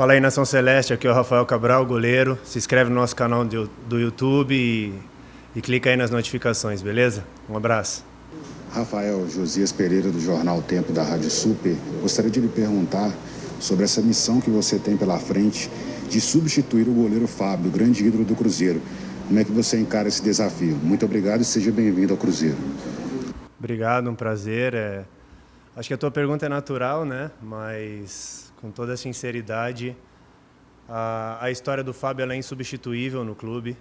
Fala aí, Nação Celeste, aqui é o Rafael Cabral, goleiro. Se inscreve no nosso canal do YouTube e clica aí nas notificações, beleza? Um abraço. Rafael, Josias Pereira, do Jornal O Tempo, da Rádio Super. Gostaria de lhe perguntar sobre essa missão que você tem pela frente de substituir o goleiro Fábio, o grande ídolo do Cruzeiro. Como é que você encara esse desafio? Muito obrigado e seja bem-vindo ao Cruzeiro. Obrigado, um prazer. Acho que a tua pergunta é natural, né? Mas, com toda a sinceridade, a história do Fábio ela é insubstituível no clube.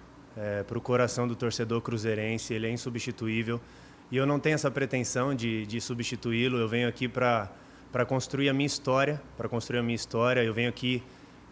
Para o coração do torcedor cruzeirense, ele é insubstituível. E eu não tenho essa pretensão de substituí-lo. Eu venho aqui para construir a minha história, Eu venho aqui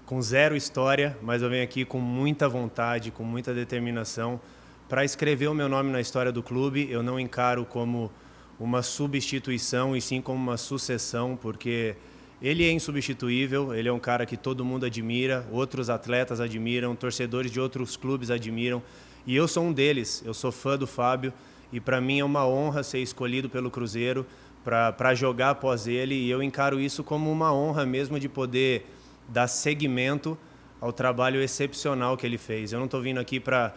com zero história, mas eu venho aqui com muita vontade, com muita determinação para escrever o meu nome na história do clube. Eu não encaro como uma substituição e sim como uma sucessão, porque ele é insubstituível, ele é um cara que todo mundo admira, outros atletas admiram, torcedores de outros clubes admiram, e eu sou um deles. Eu sou fã do Fábio e para mim é uma honra ser escolhido pelo Cruzeiro para jogar após ele, e eu encaro isso como uma honra mesmo de poder dar seguimento ao trabalho excepcional que ele fez. Eu não estou vindo aqui para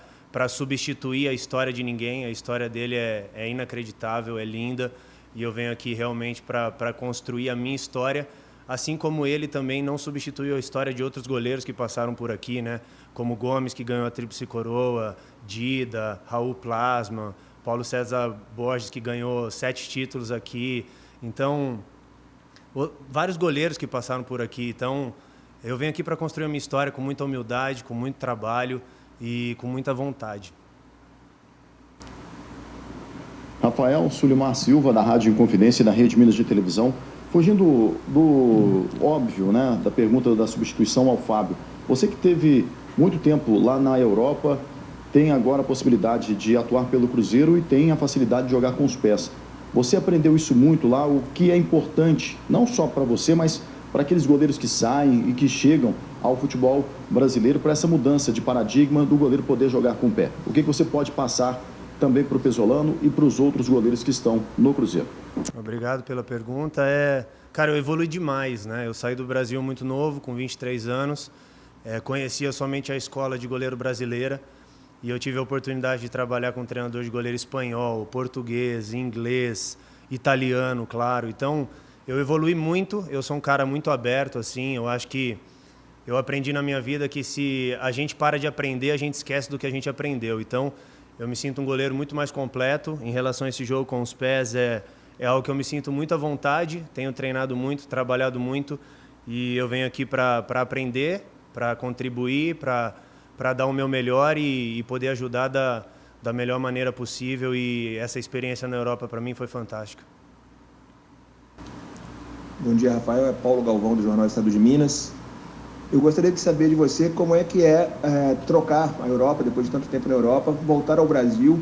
substituir a história de ninguém. A história dele é inacreditável, é linda, e eu venho aqui realmente para construir a minha história, assim como ele também não substituiu a história de outros goleiros que passaram por aqui, né? Como Gomes, que ganhou a Tríplice Coroa, Dida, Raul Plasma, Paulo César Borges, que ganhou 7 títulos aqui. Então, vários goleiros que passaram por aqui. Então, eu venho aqui para construir a minha história com muita humildade, com muito trabalho e com muita vontade. Rafael Sulimar Silva, da Rádio Inconfidência e da Rede Minas de Televisão. Fugindo do óbvio, né, da pergunta da substituição ao Fábio. Você que teve muito tempo lá na Europa, tem agora a possibilidade de atuar pelo Cruzeiro e tem a facilidade de jogar com os pés. Você aprendeu isso muito lá, o que é importante, não só para você, mas para aqueles goleiros que saem e que chegam ao futebol brasileiro, para essa mudança de paradigma do goleiro poder jogar com o pé. O que você pode passar também para o Pesolano e para os outros goleiros que estão no Cruzeiro? Obrigado pela pergunta. Cara, eu evolui demais, né? Eu saí do Brasil muito novo, com 23 anos, conhecia somente a escola de goleiro brasileira, e eu tive a oportunidade de trabalhar com um treinador de goleiro espanhol, português, inglês, italiano, claro. Então, eu evolui muito, eu sou um cara muito aberto, assim. Eu acho que eu aprendi na minha vida que se a gente para de aprender, a gente esquece do que a gente aprendeu. Então, eu me sinto um goleiro muito mais completo. Em relação a esse jogo com os pés, é algo que eu me sinto muito à vontade, tenho treinado muito, trabalhado muito, e eu venho aqui para aprender, para contribuir, para dar o meu melhor e poder ajudar da melhor maneira possível, e essa experiência na Europa para mim foi fantástica. Bom dia, Rafael. É Paulo Galvão, do Jornal Estado de Minas. Eu gostaria de saber de você como é que trocar a Europa, depois de tanto tempo na Europa, voltar ao Brasil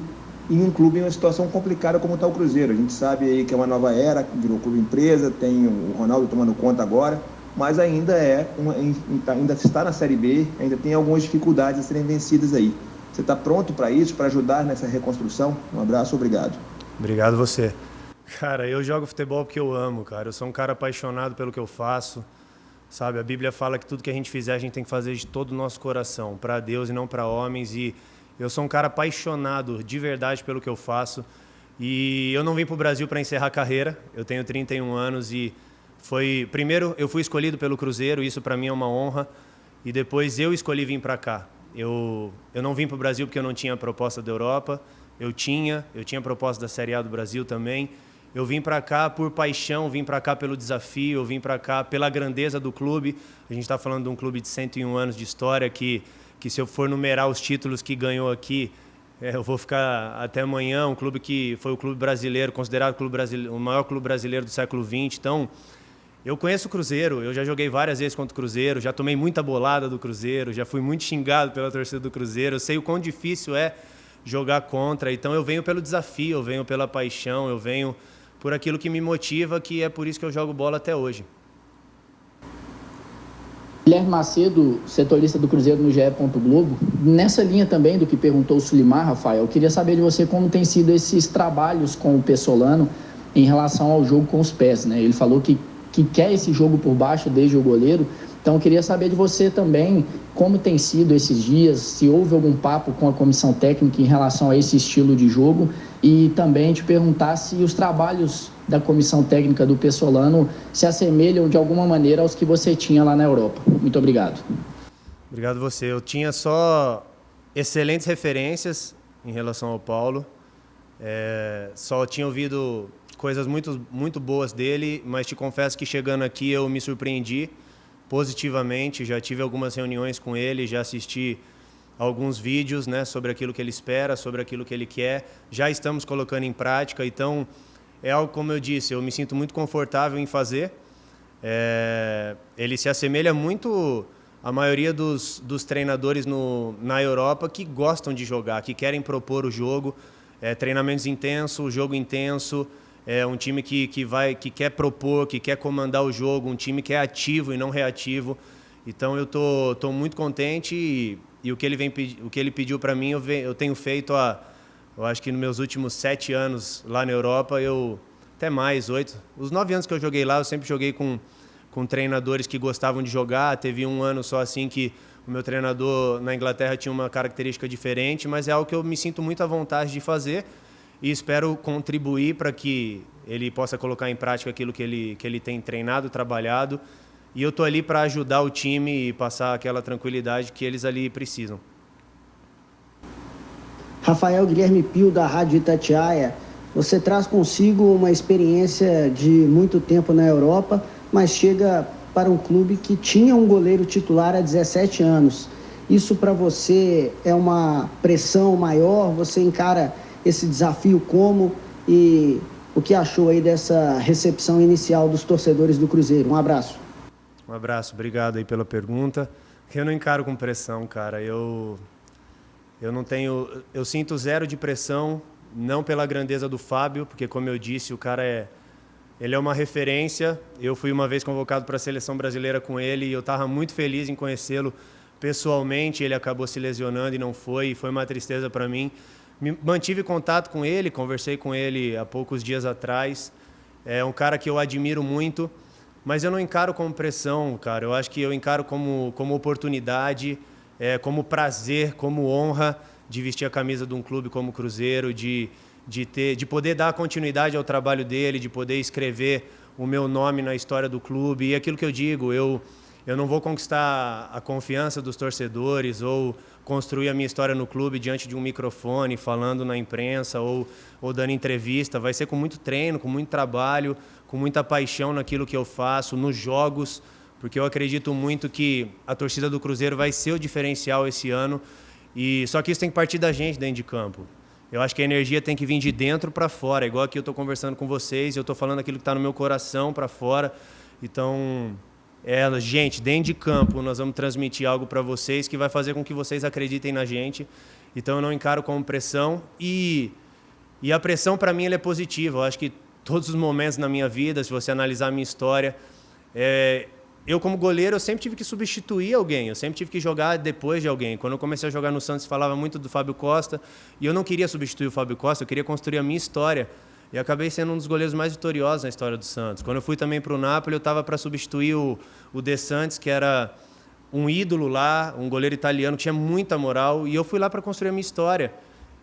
em um clube em uma situação complicada como está o Cruzeiro. A gente sabe aí que é uma nova era, virou clube empresa, tem o Ronaldo tomando conta agora, mas ainda ainda está na Série B, ainda tem algumas dificuldades a serem vencidas aí. Você está pronto para isso, para ajudar nessa reconstrução? Um abraço, obrigado. Obrigado você. Cara, eu jogo futebol porque eu amo, cara. Eu sou um cara apaixonado pelo que eu faço, sabe? A Bíblia fala que tudo que a gente fizer, a gente tem que fazer de todo o nosso coração, para Deus e não para homens. E eu sou um cara apaixonado de verdade pelo que eu faço. E eu não vim para o Brasil para encerrar a carreira. Eu tenho 31 anos e primeiro eu fui escolhido pelo Cruzeiro, isso para mim é uma honra. E depois eu escolhi vir para cá. Eu não vim para o Brasil porque eu não tinha proposta da Europa. Eu tinha proposta da Série A do Brasil também. Eu vim para cá por paixão, vim para cá pelo desafio, eu vim para cá pela grandeza do clube. A gente está falando de um clube de 101 anos de história que se eu for numerar os títulos que ganhou aqui, eu vou ficar até amanhã. Um clube que foi o clube brasileiro, considerado o maior clube brasileiro do século XX. Então, eu conheço o Cruzeiro, eu já joguei várias vezes contra o Cruzeiro, já tomei muita bolada do Cruzeiro, já fui muito xingado pela torcida do Cruzeiro, eu sei o quão difícil é jogar contra. Então eu venho pelo desafio, eu venho pela paixão, eu venho por aquilo que me motiva, que é por isso que eu jogo bola até hoje. Guilherme Macedo, setorista do Cruzeiro no GE. Globo. Nessa linha também do que perguntou o Sulimar, Rafael, eu queria saber de você como tem sido esses trabalhos com o Pesolano em relação ao jogo com os pés, né? Ele falou que quer esse jogo por baixo desde o goleiro, Então, eu queria saber de você também como tem sido esses dias, se houve algum papo com a comissão técnica em relação a esse estilo de jogo, e também te perguntar se os trabalhos da comissão técnica do Pessolano se assemelham de alguma maneira aos que você tinha lá na Europa. Muito obrigado. Obrigado você. Eu tinha só excelentes referências em relação ao Paulo. Só tinha ouvido coisas muito boas dele, mas te confesso que chegando aqui eu me surpreendi positivamente. Já tive algumas reuniões com ele, já assisti alguns vídeos, né, sobre aquilo que ele espera, sobre aquilo que ele quer. Já estamos colocando em prática, então é algo, como eu disse, eu me sinto muito confortável em fazer. Ele se assemelha muito à maioria dos treinadores na Europa que gostam de jogar, que querem propor o jogo, treinamentos intensos, jogo intenso, um time que quer propor, que quer comandar o jogo, um time que é ativo e não reativo. Então eu tô muito contente e o que ele pediu para mim eu tenho feito eu acho que nos meus últimos 7 anos lá na Europa, até mais, 8. Os 9 anos que eu joguei lá, eu sempre joguei com treinadores que gostavam de jogar. Teve um ano só assim que o meu treinador na Inglaterra tinha uma característica diferente, mas é algo que eu me sinto muito à vontade de fazer e espero contribuir para que ele possa colocar em prática aquilo que ele tem treinado, trabalhado. E eu estou ali para ajudar o time e passar aquela tranquilidade que eles ali precisam. Rafael Guilherme Pio, da Rádio Itatiaia. Você traz consigo uma experiência de muito tempo na Europa, mas chega para um clube que tinha um goleiro titular há 17 anos. Isso para você é uma pressão maior? Você encara esse desafio como? E o que achou aí dessa recepção inicial dos torcedores do Cruzeiro? Um abraço. Um abraço, obrigado aí pela pergunta. Eu não encaro com pressão, cara. Eu sinto zero de pressão, não pela grandeza do Fábio, porque como eu disse, o cara ele é uma referência. Eu fui uma vez convocado para a seleção brasileira com ele e eu estava muito feliz em conhecê-lo pessoalmente. Ele acabou se lesionando e não foi uma tristeza para mim. Mantive contato com ele, conversei com ele há poucos dias atrás. É um cara que eu admiro muito, mas eu não encaro como pressão, cara. Eu acho que eu encaro como oportunidade, como prazer, como honra de vestir a camisa de um clube como o Cruzeiro, de poder dar continuidade ao trabalho dele, de poder escrever o meu nome na história do clube. E aquilo que eu digo, eu não vou conquistar a confiança dos torcedores ou construir a minha história no clube diante de um microfone, falando na imprensa ou dando entrevista. Vai ser com muito treino, com muito trabalho, com muita paixão naquilo que eu faço, nos jogos, porque eu acredito muito que a torcida do Cruzeiro vai ser o diferencial esse ano. E só que isso tem que partir da gente dentro de campo. Eu acho que a energia tem que vir de dentro para fora, igual aqui eu estou conversando com vocês, eu estou falando aquilo que está no meu coração para fora. Então, gente, dentro de campo, nós vamos transmitir algo para vocês que vai fazer com que vocês acreditem na gente. Então, eu não encaro como pressão. E a pressão, para mim, ela é positiva. Eu acho que todos os momentos na minha vida, se você analisar a minha história, eu, como goleiro, eu sempre tive que substituir alguém, eu sempre tive que jogar depois de alguém. Quando eu comecei a jogar no Santos, falava muito do Fábio Costa, e eu não queria substituir o Fábio Costa, eu queria construir a minha história. E acabei sendo um dos goleiros mais vitoriosos na história do Santos. Quando eu fui também para o Napoli, eu estava para substituir o De Santis, que era um ídolo lá, um goleiro italiano que tinha muita moral, e eu fui lá para construir a minha história.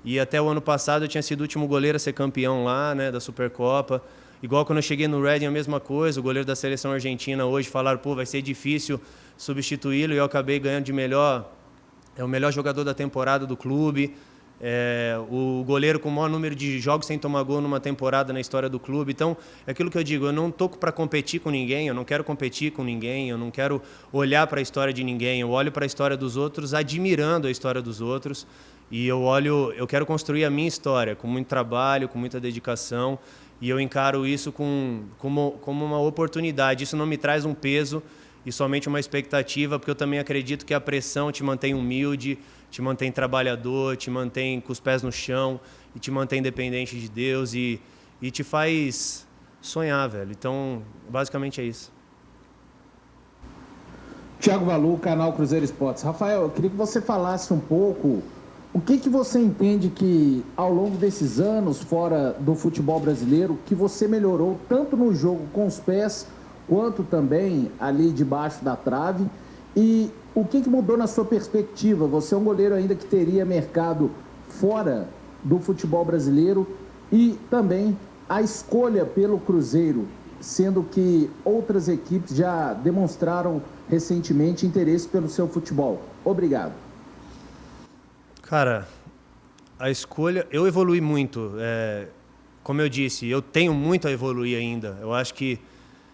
E até o ano passado eu tinha sido o último goleiro a ser campeão lá, né, da Supercopa. Igual quando eu cheguei no Reading, a mesma coisa, o goleiro da seleção argentina hoje falaram, vai ser difícil substituí-lo, e eu acabei ganhando o melhor jogador da temporada do clube, o goleiro com o maior número de jogos sem tomar gol numa temporada na história do clube. Então, é aquilo que eu digo, eu não estou para competir com ninguém, eu não quero competir com ninguém, eu não quero olhar para a história de ninguém, eu olho para a história dos outros admirando a história dos outros, e eu quero construir a minha história com muito trabalho, com muita dedicação. E eu encaro isso como uma oportunidade. Isso não me traz um peso e somente uma expectativa, porque eu também acredito que a pressão te mantém humilde, te mantém trabalhador, te mantém com os pés no chão e te mantém dependente de Deus e te faz sonhar, velho. Então, basicamente é isso. Thiago Valu, canal Cruzeiro Esportes. Rafael, eu queria que você falasse um pouco o que você entende que, ao longo desses anos fora do futebol brasileiro, que você melhorou tanto no jogo com os pés quanto também ali debaixo da trave. E o que mudou na sua perspectiva? Você é um goleiro ainda que teria mercado fora do futebol brasileiro e também a escolha pelo Cruzeiro, sendo que outras equipes já demonstraram recentemente interesse pelo seu futebol. Obrigado. Cara, a escolha... Eu evolui muito. Como eu disse, eu tenho muito a evoluir ainda. Eu acho que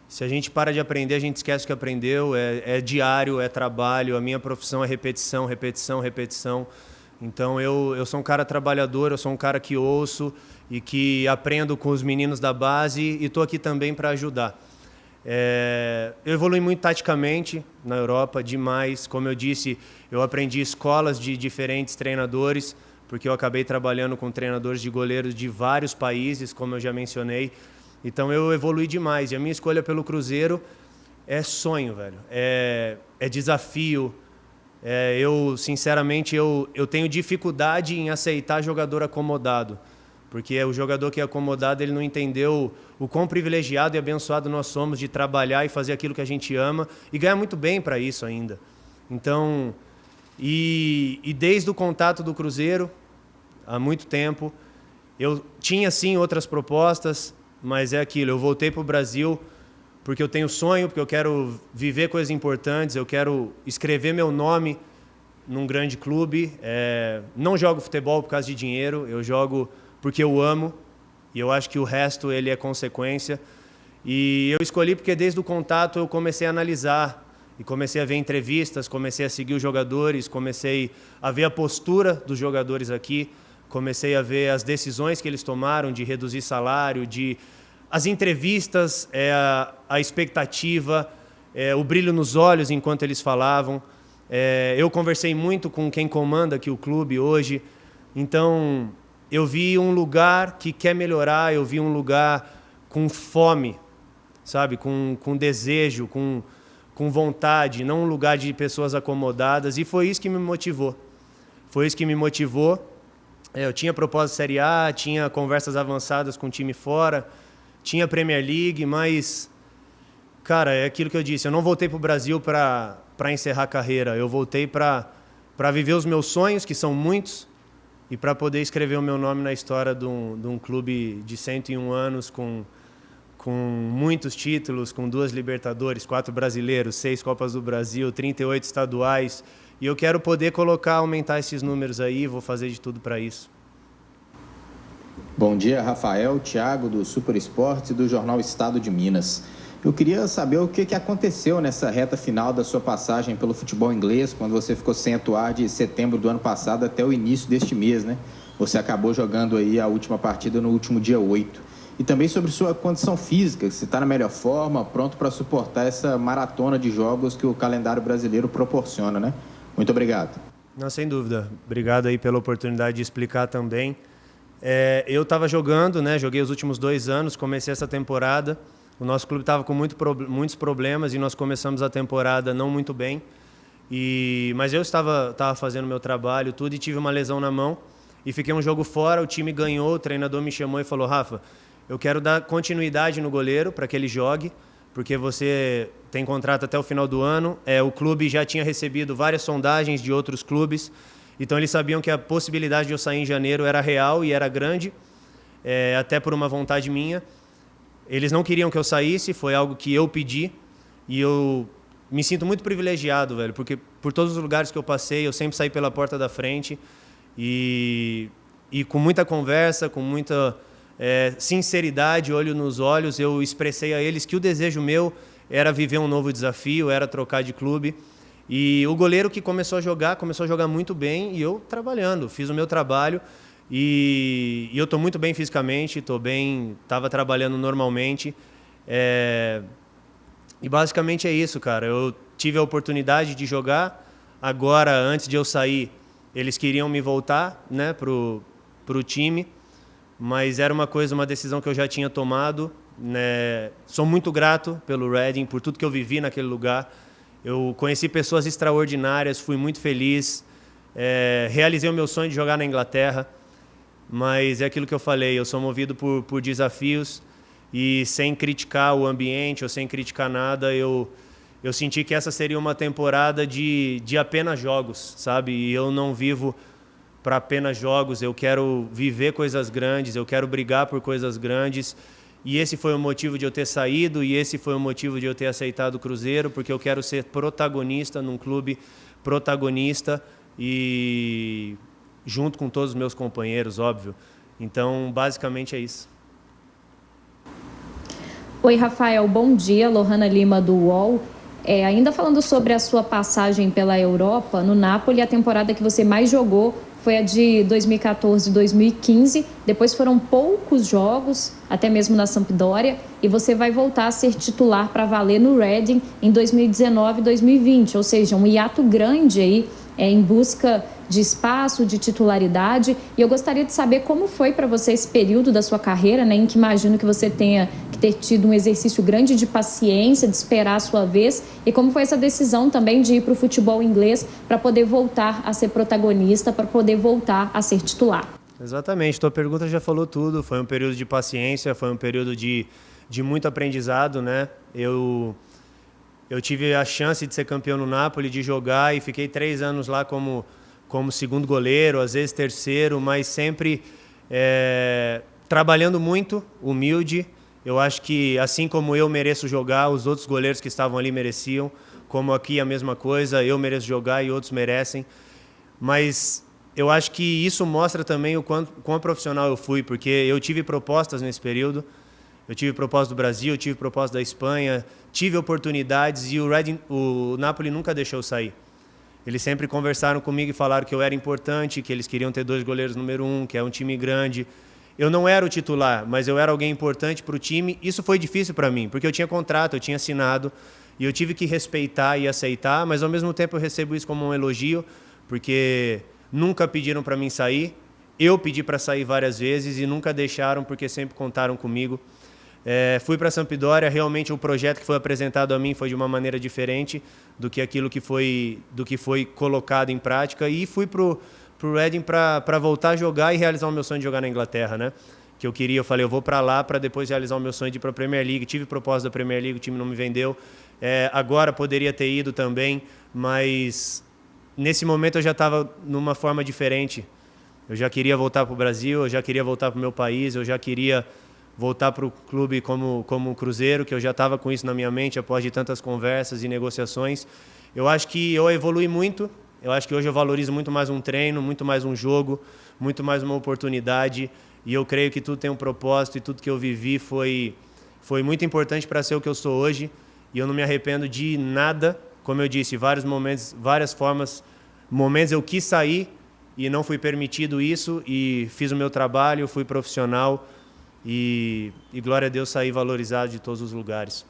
se a gente para de aprender, a gente esquece o que aprendeu. É diário, é trabalho. A minha profissão é repetição, repetição, repetição. Então, eu sou um cara trabalhador, eu sou um cara que ouço e que aprendo com os meninos da base e estou aqui também para ajudar. Eu evolui muito taticamente na Europa, demais. Como eu disse, eu aprendi escolas de diferentes treinadores, porque eu acabei trabalhando com treinadores de goleiros de vários países, como eu já mencionei. Então, eu evolui demais. E a minha escolha pelo Cruzeiro é sonho, velho. É desafio. Sinceramente, eu tenho dificuldade em aceitar jogador acomodado, porque o jogador que é acomodado, ele não entendeu o quão privilegiado e abençoado nós somos de trabalhar e fazer aquilo que a gente ama e ganhar muito bem para isso ainda. Então, e desde o contato do Cruzeiro, há muito tempo, eu tinha sim outras propostas, mas é aquilo, eu voltei para o Brasil porque eu tenho sonho, porque eu quero viver coisas importantes, eu quero escrever meu nome num grande clube. Não jogo futebol por causa de dinheiro, eu jogo porque eu amo, e eu acho que o resto ele é consequência. E eu escolhi porque desde o contato eu comecei a analisar, e comecei a ver entrevistas, comecei a seguir os jogadores, comecei a ver a postura dos jogadores aqui, comecei a ver as decisões que eles tomaram de reduzir salário, as entrevistas, a expectativa, o brilho nos olhos enquanto eles falavam. Eu conversei muito com quem comanda aqui o clube hoje. Então, eu vi um lugar que quer melhorar, eu vi um lugar com fome, sabe? Com desejo, com vontade, não um lugar de pessoas acomodadas. E foi isso que me motivou. Foi isso que me motivou. Eu tinha proposta de Série A, tinha conversas avançadas com o time fora, tinha Premier League, mas, cara, é aquilo que eu disse, eu não voltei para o Brasil para encerrar a carreira, eu voltei para viver os meus sonhos, que são muitos, e para poder escrever o meu nome na história de um clube de 101 anos, com muitos títulos, com 2 Libertadores, 4 brasileiros, 6 Copas do Brasil, 38 estaduais, e eu quero poder aumentar esses números aí, vou fazer de tudo para isso. Bom dia, Rafael, Thiago, do Super Esportes e do Jornal Estado de Minas. Eu queria saber o que aconteceu nessa reta final da sua passagem pelo futebol inglês, quando você ficou sem atuar de setembro do ano passado até o início deste mês, né? Você acabou jogando aí a última partida no último dia 8. E também sobre sua condição física, se está na melhor forma, pronto para suportar essa maratona de jogos que o calendário brasileiro proporciona, né? Muito obrigado. Não, sem dúvida. Obrigado aí pela oportunidade de explicar também. Eu estava jogando, né? Joguei os últimos 2 anos, comecei essa temporada. O nosso clube estava com muitos problemas e nós começamos a temporada não muito bem. Mas eu estava fazendo meu trabalho, tudo, e tive uma lesão na mão. E fiquei um jogo fora, o time ganhou, o treinador me chamou e falou: Rafa, eu quero dar continuidade no goleiro para que ele jogue, porque você tem contrato até o final do ano. O clube já tinha recebido várias sondagens de outros clubes, então eles sabiam que a possibilidade de eu sair em janeiro era real e era grande, até por uma vontade minha. Eles não queriam que eu saísse, foi algo que eu pedi, e eu me sinto muito privilegiado, velho, porque por todos os lugares que eu passei, eu sempre saí pela porta da frente, e com muita conversa, com muita sinceridade, olho nos olhos, eu expressei a eles que o desejo meu era viver um novo desafio, era trocar de clube. E o goleiro que começou a jogar muito bem, e eu trabalhando, fiz o meu trabalho, e eu estou muito bem fisicamente, estou bem, estava trabalhando normalmente. E basicamente é isso, cara. Eu tive a oportunidade de jogar, agora, antes de eu sair, eles queriam me voltar, né, pro time, mas era uma decisão que eu já tinha tomado, né? Sou muito grato pelo Reading, por tudo que eu vivi naquele lugar. Eu conheci pessoas extraordinárias, fui muito feliz, realizei o meu sonho de jogar na Inglaterra, mas é aquilo que eu falei, eu sou movido por desafios, e sem criticar o ambiente ou sem criticar nada, eu senti que essa seria uma temporada de apenas jogos, sabe? E eu não vivo para apenas jogos, eu quero viver coisas grandes, eu quero brigar por coisas grandes. E esse foi o motivo de eu ter saído e esse foi o motivo de eu ter aceitado o Cruzeiro, porque eu quero ser protagonista num clube protagonista e junto com todos os meus companheiros, óbvio. Então, basicamente é isso. Oi, Rafael, bom dia. Lohana Lima, do UOL. Ainda falando sobre a sua passagem pela Europa, no Napoli, a temporada que você mais jogou foi a de 2014 e 2015. Depois foram poucos jogos, até mesmo na Sampdoria, e você vai voltar a ser titular para valer no Reading em 2019 e 2020, ou seja, um hiato grande aí em busca de espaço, de titularidade. E eu gostaria de saber como foi para você esse período da sua carreira, né, em que imagino que você tenha que ter tido um exercício grande de paciência, de esperar a sua vez, e como foi essa decisão também de ir para o futebol inglês para poder voltar a ser protagonista, para poder voltar a ser titular. Exatamente, tua pergunta já falou tudo. Foi um período de paciência, foi um período de muito aprendizado, né? Eu tive a chance de ser campeão no Napoli, de jogar, e fiquei 3 anos lá como segundo goleiro, às vezes terceiro, mas sempre trabalhando muito, humilde. Eu acho que, assim como eu mereço jogar, os outros goleiros que estavam ali mereciam, como aqui a mesma coisa, eu mereço jogar e outros merecem. Mas eu acho que isso mostra também o quão profissional eu fui, porque eu tive propostas nesse período. Eu tive proposta do Brasil, eu tive proposta da Espanha, tive oportunidades e o Napoli nunca deixou eu sair. Eles sempre conversaram comigo e falaram que eu era importante, que eles queriam ter 2 goleiros número 1, que é um time grande. Eu não era o titular, mas eu era alguém importante para o time. Isso foi difícil para mim, porque eu tinha contrato, eu tinha assinado, e eu tive que respeitar e aceitar, mas ao mesmo tempo eu recebo isso como um elogio, porque nunca pediram para mim sair. Eu pedi para sair várias vezes e nunca deixaram, porque sempre contaram comigo. Fui para a Sampdoria, realmente o projeto que foi apresentado a mim foi de uma maneira diferente do que aquilo que foi colocado em prática, e fui para o Reading para voltar a jogar e realizar o meu sonho de jogar na Inglaterra, né? Que eu falei, eu vou para lá para depois realizar o meu sonho de ir para a Premier League. Tive proposta da Premier League, o time não me vendeu. Agora poderia ter ido também, mas nesse momento eu já estava numa forma diferente. Eu já queria voltar para o Brasil, eu já queria voltar para o meu país, eu já queria voltar para o clube como o Cruzeiro, que eu já estava com isso na minha mente após de tantas conversas e negociações. Eu acho que eu evolui muito, eu acho que hoje eu valorizo muito mais um treino, muito mais um jogo, muito mais uma oportunidade, e eu creio que tudo tem um propósito e tudo que eu vivi foi muito importante para ser o que eu sou hoje, e eu não me arrependo de nada. Como eu disse, vários momentos, momentos eu quis sair e não fui permitido isso, e fiz o meu trabalho, fui profissional, e glória a Deus, sair valorizado de todos os lugares.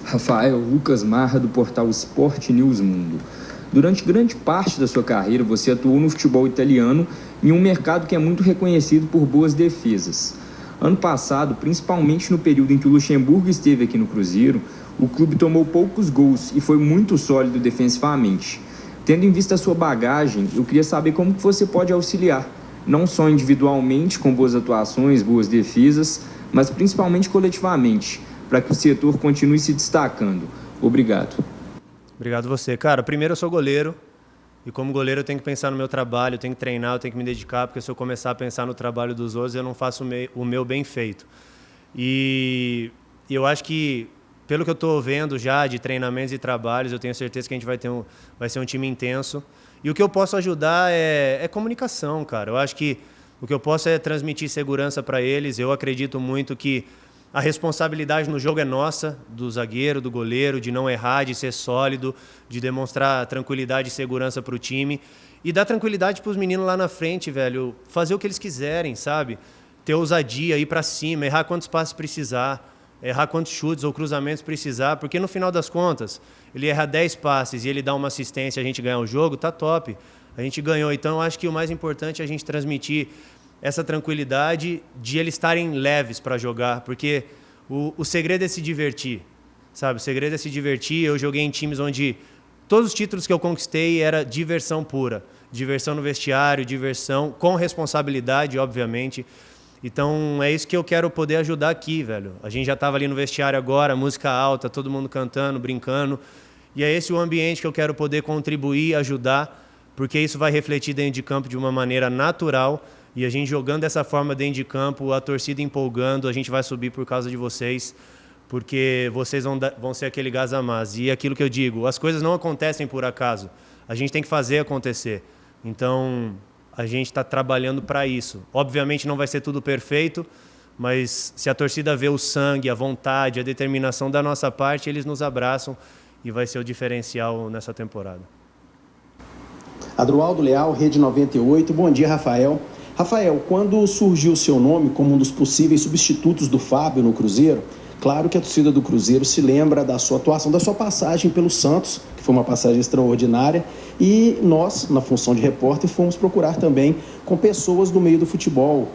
Rafael, Lucas Marra, do portal Sport News Mundo. Durante grande parte da sua carreira, você atuou no futebol italiano, em um mercado que é muito reconhecido por boas defesas. Ano passado, principalmente no período em que o Luxemburgo esteve aqui no Cruzeiro, o clube tomou poucos gols e foi muito sólido defensivamente. Tendo em vista a sua bagagem, eu queria saber como que você pode auxiliar, não só individualmente, com boas atuações, boas defesas, mas principalmente coletivamente, para que o setor continue se destacando. Obrigado. Obrigado você. Cara, primeiro eu sou goleiro, e como goleiro eu tenho que pensar no meu trabalho, eu tenho que treinar, eu tenho que me dedicar, porque se eu começar a pensar no trabalho dos outros, eu não faço o meu bem feito. E eu acho que, pelo que eu estou vendo já de treinamentos e trabalhos, eu tenho certeza que a gente vai ser um time intenso. E o que eu posso ajudar é comunicação, cara. Eu acho que o que eu posso é transmitir segurança para eles. Eu acredito muito que a responsabilidade no jogo é nossa, do zagueiro, do goleiro, de não errar, de ser sólido, de demonstrar tranquilidade e segurança para o time. E dar tranquilidade para os meninos lá na frente, velho. Fazer o que eles quiserem, sabe? Ter ousadia, ir para cima, errar quantos passes precisar, errar quantos chutes ou cruzamentos precisar, porque no final das contas, ele erra 10 passes e ele dá uma assistência e a gente ganhar o jogo, tá top. A gente ganhou. Então, eu acho que o mais importante é a gente transmitir essa tranquilidade de eles estarem leves para jogar, porque o segredo é se divertir, sabe? O segredo é se divertir. Eu joguei em times onde todos os títulos que eu conquistei era diversão pura. Diversão no vestiário, diversão com responsabilidade, obviamente. Então é isso que eu quero poder ajudar aqui, velho. A gente já estava ali no vestiário agora, música alta, todo mundo cantando, brincando. E é esse o ambiente que eu quero poder contribuir, ajudar, porque isso vai refletir dentro de campo de uma maneira natural. E a gente jogando dessa forma dentro de campo, a torcida empolgando, a gente vai subir por causa de vocês, porque vocês vão ser aquele gás a mais. E aquilo que eu digo, as coisas não acontecem por acaso. A gente tem que fazer acontecer. Então, a gente está trabalhando para isso. Obviamente não vai ser tudo perfeito, mas se a torcida vê o sangue, a vontade, a determinação da nossa parte, eles nos abraçam e vai ser o diferencial nessa temporada. Adroaldo Leal, Rede 98. Bom dia, Rafael. Rafael, quando surgiu o seu nome como um dos possíveis substitutos do Fábio no Cruzeiro, claro que a torcida do Cruzeiro se lembra da sua atuação, da sua passagem pelo Santos, que foi uma passagem extraordinária, e nós, na função de repórter, fomos procurar também com pessoas do meio do futebol,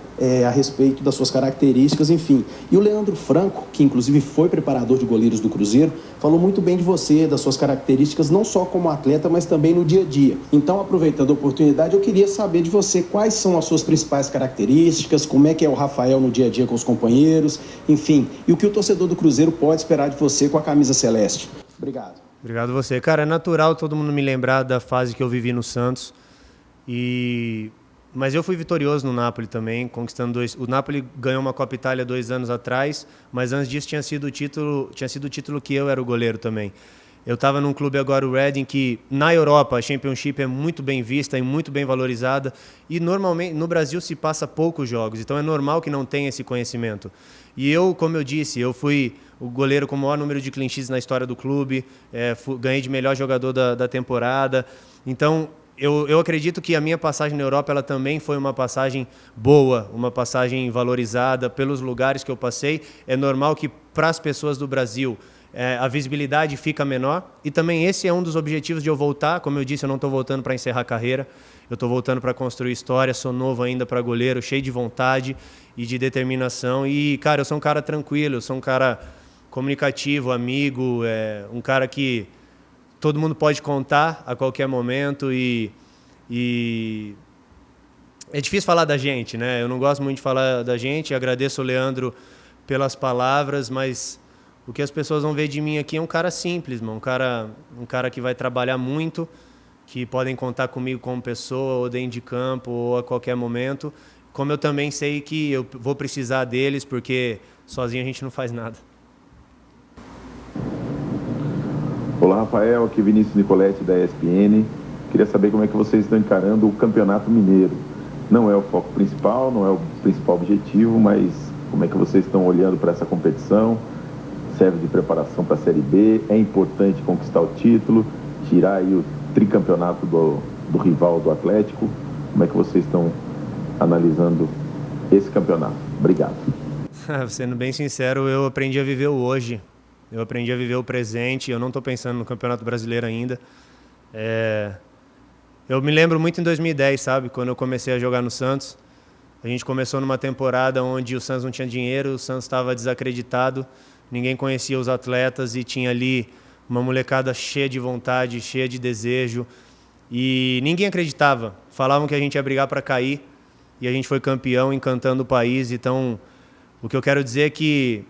a respeito das suas características, enfim. E o Leandro Franco, que inclusive foi preparador de goleiros do Cruzeiro, falou muito bem de você, das suas características, não só como atleta, mas também no dia a dia. Então, aproveitando a oportunidade, eu queria saber de você quais são as suas principais características, como é que é o Rafael no dia a dia com os companheiros, enfim, e o que o torcedor do Cruzeiro pode esperar de você com a camisa celeste. Obrigado. Obrigado você. Cara, é natural todo mundo me lembrar da fase que eu vivi no Santos. Mas eu fui vitorioso no Napoli também, conquistando O Napoli ganhou uma Copa Itália 2 anos atrás, mas antes disso tinha sido o título que eu era o goleiro também. Eu estava num clube agora, o Reading, que na Europa a Championship é muito bem vista e muito bem valorizada, e normalmente no Brasil se passa poucos jogos, então é normal que não tenha esse conhecimento. E eu, como eu disse, eu fui o goleiro com o maior número de clean sheets na história do clube, ganhei de melhor jogador da temporada. Então, eu acredito que a minha passagem na Europa ela também foi uma passagem boa, uma passagem valorizada pelos lugares que eu passei. É normal que para as pessoas do Brasil a visibilidade fica menor, e também esse é um dos objetivos de eu voltar. Como eu disse, eu não estou voltando para encerrar a carreira, eu estou voltando para construir história, sou novo ainda para goleiro, cheio de vontade e de determinação. E, cara, eu sou um cara tranquilo, eu sou um cara comunicativo, amigo, um cara que todo mundo pode contar a qualquer momento e é difícil falar da gente, né? Eu não gosto muito de falar da gente, agradeço o Leandro pelas palavras, mas o que as pessoas vão ver de mim aqui é um cara simples, mano, um cara que vai trabalhar muito, que podem contar comigo como pessoa, ou dentro de campo, ou a qualquer momento, como eu também sei que eu vou precisar deles, porque sozinho a gente não faz nada. Olá, Rafael, aqui Vinícius Nicoletti da ESPN. Queria saber como é que vocês estão encarando o Campeonato Mineiro. Não é o foco principal, não é o principal objetivo, mas como é que vocês estão olhando para essa competição? Serve de preparação para a Série B? É importante conquistar o título, tirar aí o tricampeonato do rival do Atlético? Como é que vocês estão analisando esse campeonato? Obrigado. Sendo bem sincero, eu aprendi a viver o hoje. Eu aprendi a viver o presente, eu não estou pensando no Campeonato Brasileiro ainda. Eu me lembro muito em 2010, sabe? Quando eu comecei a jogar no Santos. A gente começou numa temporada onde o Santos não tinha dinheiro, o Santos estava desacreditado, ninguém conhecia os atletas e tinha ali uma molecada cheia de vontade, cheia de desejo. E ninguém acreditava. Falavam que a gente ia brigar para cair e a gente foi campeão, encantando o país. Então, o que eu quero dizer é que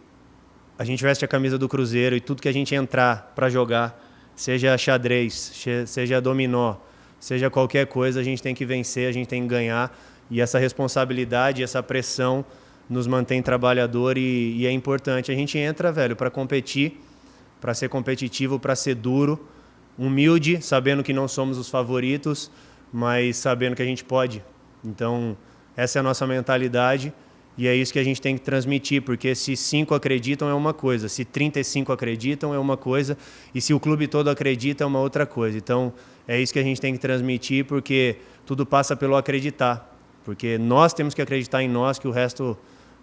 a gente veste a camisa do Cruzeiro e tudo que a gente entrar para jogar, seja xadrez, seja dominó, seja qualquer coisa, a gente tem que vencer, a gente tem que ganhar. E essa responsabilidade, essa pressão nos mantém trabalhador e é importante. A gente entra, velho, para competir, para ser competitivo, para ser duro, humilde, sabendo que não somos os favoritos, mas sabendo que a gente pode. Então, essa é a nossa mentalidade. E é isso que a gente tem que transmitir, porque se 5 acreditam é uma coisa, se 35 acreditam é uma coisa, e se o clube todo acredita é uma outra coisa. Então, é isso que a gente tem que transmitir, porque tudo passa pelo acreditar. Porque nós temos que acreditar em nós, que o resto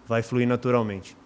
vai fluir naturalmente.